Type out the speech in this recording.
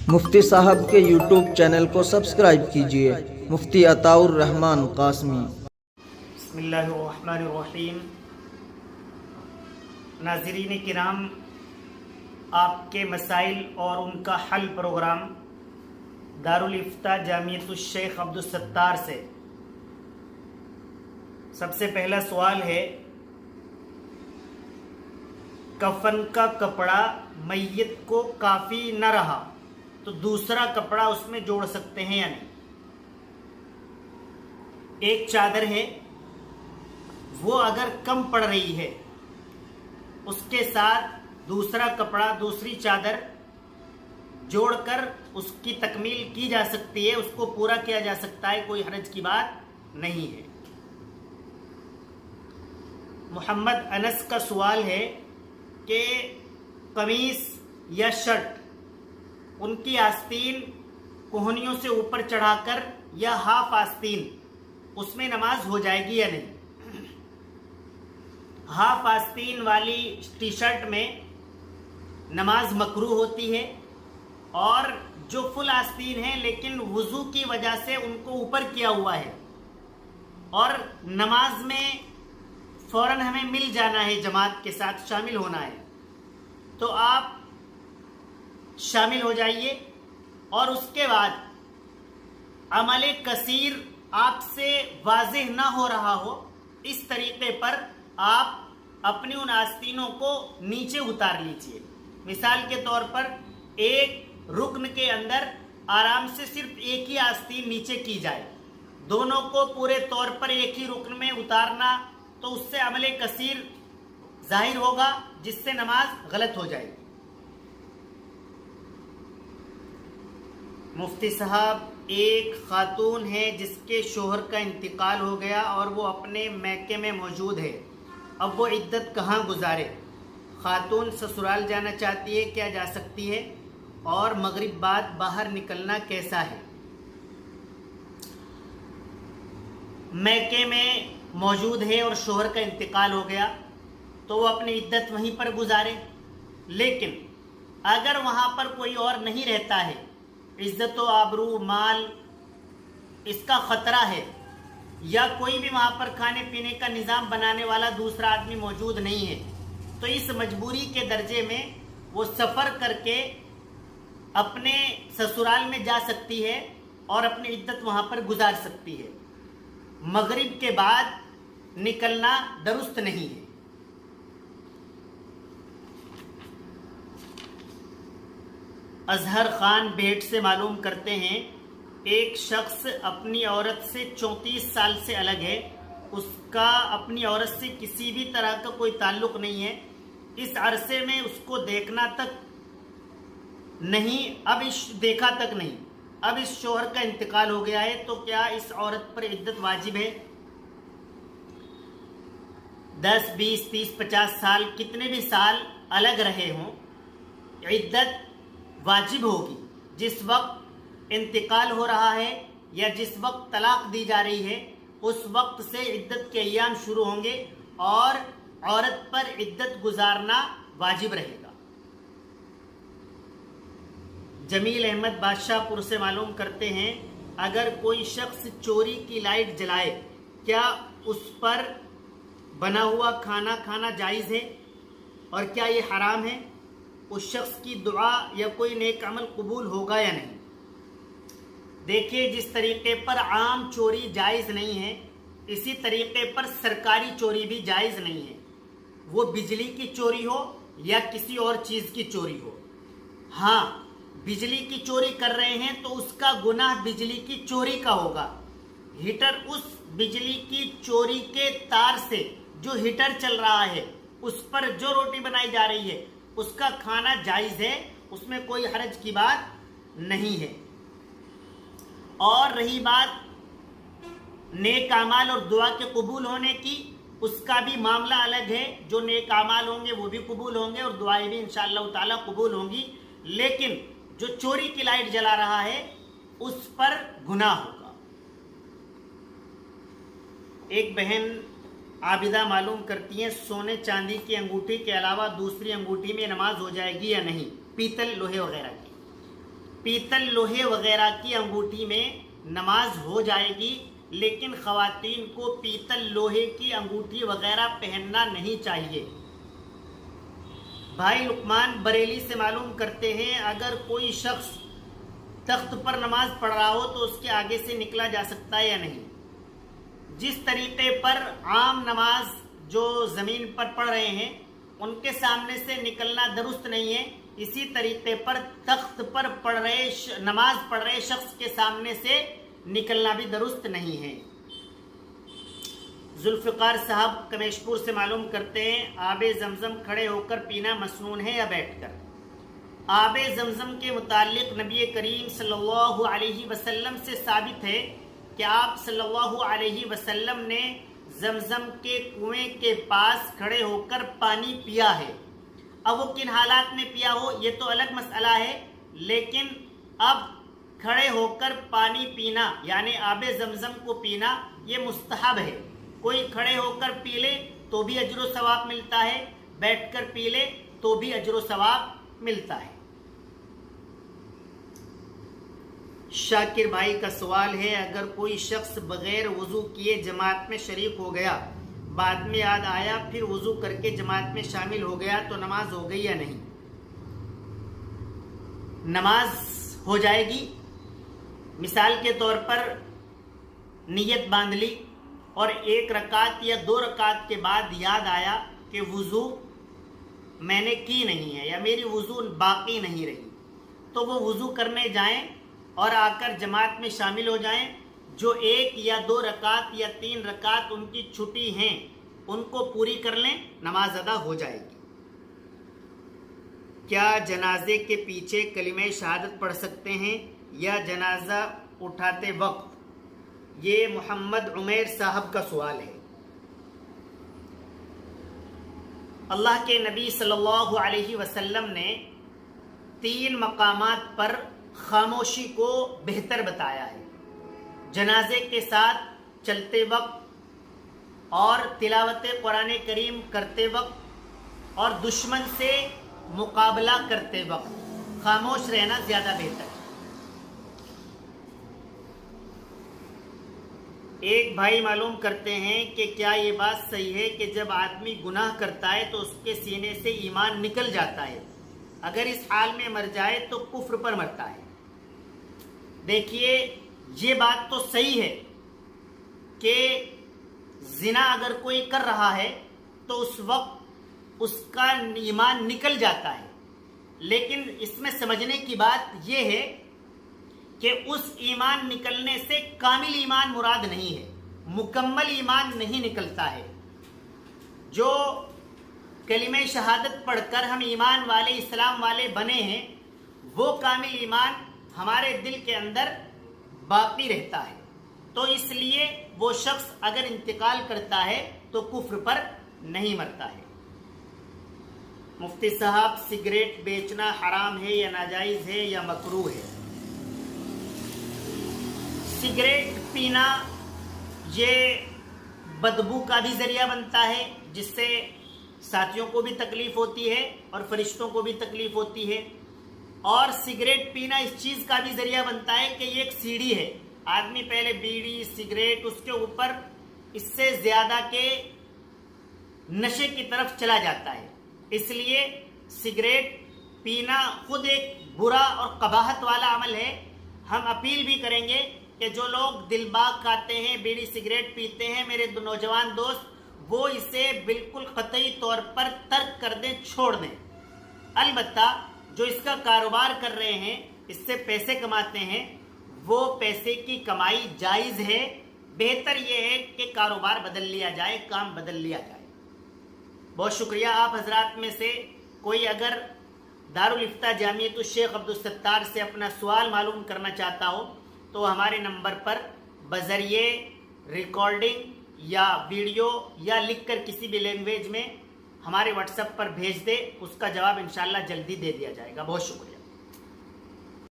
مفتی صاحب کے YouTube channel کو سبسکرائب کیجئے، مفتی عطاء الرحمن قاسمی۔ بسم اللہ الرحمن الرحیم۔ ناظرین کرام، آپ کے مسائل اور ان کا حل پروگرام دارالافتاء جامعۃ الشیخ عبدالستار سے۔ سب سے پہلا سوال ہے، کفن کا کپڑا میت کو کافی نہ رہا تو دوسرا کپڑا اس میں جوڑ سکتے ہیں یا نہیں؟ ایک چادر ہے، وہ اگر کم پڑ رہی ہے، اس کے ساتھ دوسرا کپڑا، دوسری چادر جوڑ کر اس کی تکمیل کی جا سکتی ہے، اس کو پورا کیا جا سکتا ہے، کوئی حرج کی بات نہیں ہے۔ محمد انس کا سوال ہے کہ قمیص یا شرٹ، ان کی آستین کوہنیوں سے اوپر چڑھا کر یا ہاف آستین، اس میں نماز ہو جائے گی یا نہیں؟ ہاف آستین والی ٹی شرٹ میں نماز مکروہ ہوتی ہے، اور جو فل آستین ہیں لیکن وضو کی وجہ سے ان کو اوپر کیا ہوا ہے اور نماز میں فوراً ہمیں مل جانا ہے، جماعت کے ساتھ شامل ہونا ہے، تو آپ شامل ہو جائیے۔ اور اس کے بعد عمل کثیر آپ سے واضح نہ ہو رہا ہو، اس طریقے پر آپ اپنی ان آستینوں کو نیچے اتار لیجئے۔ مثال کے طور پر ایک رکن کے اندر آرام سے صرف ایک ہی آستین نیچے کی جائے، دونوں کو پورے طور پر ایک ہی رکن میں اتارنا، تو اس سے عمل کثیر ظاہر ہوگا، جس سے نماز غلط ہو جائے گی۔ مفتی صاحب، ایک خاتون ہے جس کے شوہر کا انتقال ہو گیا اور وہ اپنے میکے میں موجود ہے، اب وہ عدت کہاں گزارے؟ خاتون سسرال جانا چاہتی ہے، کیا جا سکتی ہے؟ اور مغرب بعد باہر نکلنا کیسا ہے؟ میکے میں موجود ہے اور شوہر کا انتقال ہو گیا تو وہ اپنی عدت وہیں پر گزارے، لیکن اگر وہاں پر کوئی اور نہیں رہتا ہے، عزت و آبرو، مال، اس کا خطرہ ہے، یا کوئی بھی وہاں پر کھانے پینے کا نظام بنانے والا دوسرا آدمی موجود نہیں ہے، تو اس مجبوری کے درجے میں وہ سفر کر کے اپنے سسرال میں جا سکتی ہے اور اپنی عدت وہاں پر گزار سکتی ہے۔ مغرب کے بعد نکلنا درست نہیں ہے۔ اظہر خان بیٹ سے معلوم کرتے ہیں، ایک شخص اپنی عورت سے 34 سال سے الگ ہے، اس کا اپنی عورت سے کسی بھی طرح کا کوئی تعلق نہیں ہے، اس عرصے میں اس کو دیکھا تک نہیں، اب اس شوہر کا انتقال ہو گیا ہے، تو کیا اس عورت پر عدت واجب ہے؟ 10 20 30 50 سال، کتنے بھی سال الگ رہے ہوں، عدت واجب ہوگی۔ جس وقت انتقال ہو رہا ہے یا جس وقت طلاق دی جا رہی ہے، اس وقت سے عدت کے ایام شروع ہوں گے اور عورت پر عدت گزارنا واجب رہے گا۔ جمیل احمد بادشاہ پور سے معلوم کرتے ہیں، اگر کوئی شخص چوری کی لائٹ جلائے، کیا اس پر بنا ہوا کھانا کھانا جائز ہے اور کیا یہ حرام ہے؟ اس شخص کی دعا یا کوئی نیک عمل قبول ہوگا یا نہیں؟ دیکھیے، جس طریقے پر عام چوری جائز نہیں ہے، اسی طریقے پر سرکاری چوری بھی جائز نہیں ہے، وہ بجلی کی چوری ہو یا کسی اور چیز کی چوری ہو۔ ہاں، بجلی کی چوری کر رہے ہیں تو اس کا گناہ بجلی کی چوری کا ہوگا۔ ہیٹر، اس بجلی کی چوری کے تار سے جو ہیٹر چل رہا ہے، اس پر جو روٹی بنائی جا رہی ہے، اس کا کھانا جائز ہے، اس میں کوئی حرج کی بات نہیں ہے۔ اور رہی بات نیک اعمال اور دعا کے قبول ہونے کی، اس کا بھی معاملہ الگ ہے، جو نیک اعمال ہوں گے وہ بھی قبول ہوں گے اور دعائیں بھی انشاءاللہ تعالی قبول ہوں گی، لیکن جو چوری کی لائٹ جلا رہا ہے اس پر گناہ ہوگا۔ ایک بہن عابدہ معلوم کرتی ہیں، سونے چاندی کی انگوٹھی کے علاوہ دوسری انگوٹھی میں نماز ہو جائے گی یا نہیں؟ پیتل، لوہے وغیرہ کی۔ پیتل لوہے وغیرہ کی انگوٹھی میں نماز ہو جائے گی، لیکن خواتین کو پیتل لوہے کی انگوٹھی وغیرہ پہننا نہیں چاہیے۔ بھائی لقمان بریلی سے معلوم کرتے ہیں اگر کوئی شخص تخت پر نماز پڑھ رہا ہو تو اس کے آگے سے نکلا جا سکتا ہے یا نہیں؟ جس طریقے پر عام نماز جو زمین پر پڑھ رہے ہیں ان کے سامنے سے نکلنا درست نہیں ہے، اسی طریقے پر تخت پر نماز پڑھ رہے شخص کے سامنے سے نکلنا بھی درست نہیں ہے۔ ذوالفقار صاحب کمیش پور سے معلوم کرتے ہیں آب زمزم کھڑے ہو کر پینا مسنون ہے یا بیٹھ کر؟ آب زمزم کے متعلق نبی کریم صلی اللہ علیہ وسلم سے ثابت ہے کہ آپ صلی اللہ علیہ وسلم نے زمزم کے کنویں کے پاس کھڑے ہو کر پانی پیا ہے۔ اب وہ کن حالات میں پیا ہو یہ تو الگ مسئلہ ہے، لیکن اب کھڑے ہو کر پانی پینا یعنی آب زمزم کو پینا یہ مستحب ہے۔ کوئی کھڑے ہو کر پی لے تو بھی اجر و ثواب ملتا ہے، بیٹھ کر پی لے تو بھی اجر و ثواب ملتا ہے۔ شاکر بھائی کا سوال ہے اگر کوئی شخص بغیر وضو کیے جماعت میں شریک ہو گیا، بعد میں یاد آیا پھر وضو کر کے جماعت میں شامل ہو گیا تو نماز ہو گئی یا نہیں؟ نماز ہو جائے گی۔ مثال کے طور پر نیت باندھ لی اور 1 رکعت یا 2 رکعت کے بعد یاد آیا کہ وضو میں نے کی نہیں ہے یا میری وضو باقی نہیں رہی، تو وہ وضو کرنے جائیں اور آ کر جماعت میں شامل ہو جائیں۔ جو 1 یا 2 رکعت یا 3 رکعت ان کی چھٹی ہیں ان کو پوری کر لیں، نماز ادا ہو جائے گی۔ کیا جنازے کے پیچھے کلمہ شہادت پڑھ سکتے ہیں یا جنازہ اٹھاتے وقت؟ یہ محمد عمیر صاحب کا سوال ہے۔ اللہ کے نبی صلی اللہ علیہ وسلم نے 3 مقامات پر خاموشی کو بہتر بتایا ہے: جنازے کے ساتھ چلتے وقت اور تلاوت قرآن کریم کرتے وقت اور دشمن سے مقابلہ کرتے وقت خاموش رہنا زیادہ بہتر ہے۔ ایک بھائی معلوم کرتے ہیں کہ کیا یہ بات صحیح ہے کہ جب آدمی گناہ کرتا ہے تو اس کے سینے سے ایمان نکل جاتا ہے، اگر اس حال میں مر جائے تو کفر پر مرتا ہے؟ دیکھیے یہ بات تو صحیح ہے کہ زنا اگر کوئی کر رہا ہے تو اس وقت اس کا ایمان نکل جاتا ہے، لیکن اس میں سمجھنے کی بات یہ ہے کہ اس ایمان نکلنے سے کامل ایمان مراد نہیں ہے، مکمل ایمان نہیں نکلتا ہے۔ جو کلمہ شہادت پڑھ کر ہم ایمان والے اسلام والے بنے ہیں وہ کامل ایمان ہمارے دل کے اندر باقی رہتا ہے، تو اس لیے وہ شخص اگر انتقال کرتا ہے تو کفر پر نہیں مرتا ہے۔ مفتی صاحب سگریٹ بیچنا حرام ہے یا ناجائز ہے یا مکروہ ہے؟ سگریٹ پینا یہ بدبو کا بھی ذریعہ بنتا ہے، جس سے ساتھیوں کو بھی تکلیف ہوتی ہے اور فرشتوں کو بھی تکلیف ہوتی ہے، اور سگریٹ پینا اس چیز کا بھی ذریعہ بنتا ہے کہ یہ ایک سیڑھی ہے، آدمی پہلے بیڑی سگریٹ اس کے اوپر اس سے زیادہ کے نشے کی طرف چلا جاتا ہے، اس لیے سگریٹ پینا خود ایک برا اور قباحت والا عمل ہے۔ ہم اپیل بھی کریں گے کہ جو لوگ دل باغ کھاتے ہیں، بیڑی سگریٹ پیتے ہیں، میرے نوجوان دوست وہ اسے بالکل قطعی طور پر ترک کر دیں، چھوڑ دیں۔ البتہ جو اس کا کاروبار کر رہے ہیں، اس سے پیسے کماتے ہیں، وہ پیسے کی کمائی جائز ہے، بہتر یہ ہے کہ کاروبار بدل لیا جائے، کام بدل لیا جائے۔ بہت شکریہ۔ آپ حضرات میں سے کوئی اگر دارالفتہ جامعۃ الشیخ عبدالستار سے اپنا سوال معلوم کرنا چاہتا ہو تو ہمارے نمبر پر بذریعے ریکارڈنگ یا ویڈیو یا لکھ کر کسی بھی لینگویج میں ہمارے واٹس ایپ پر بھیج دے، اس کا جواب انشاءاللہ جلدی دے دیا جائے گا۔ بہت شکریہ۔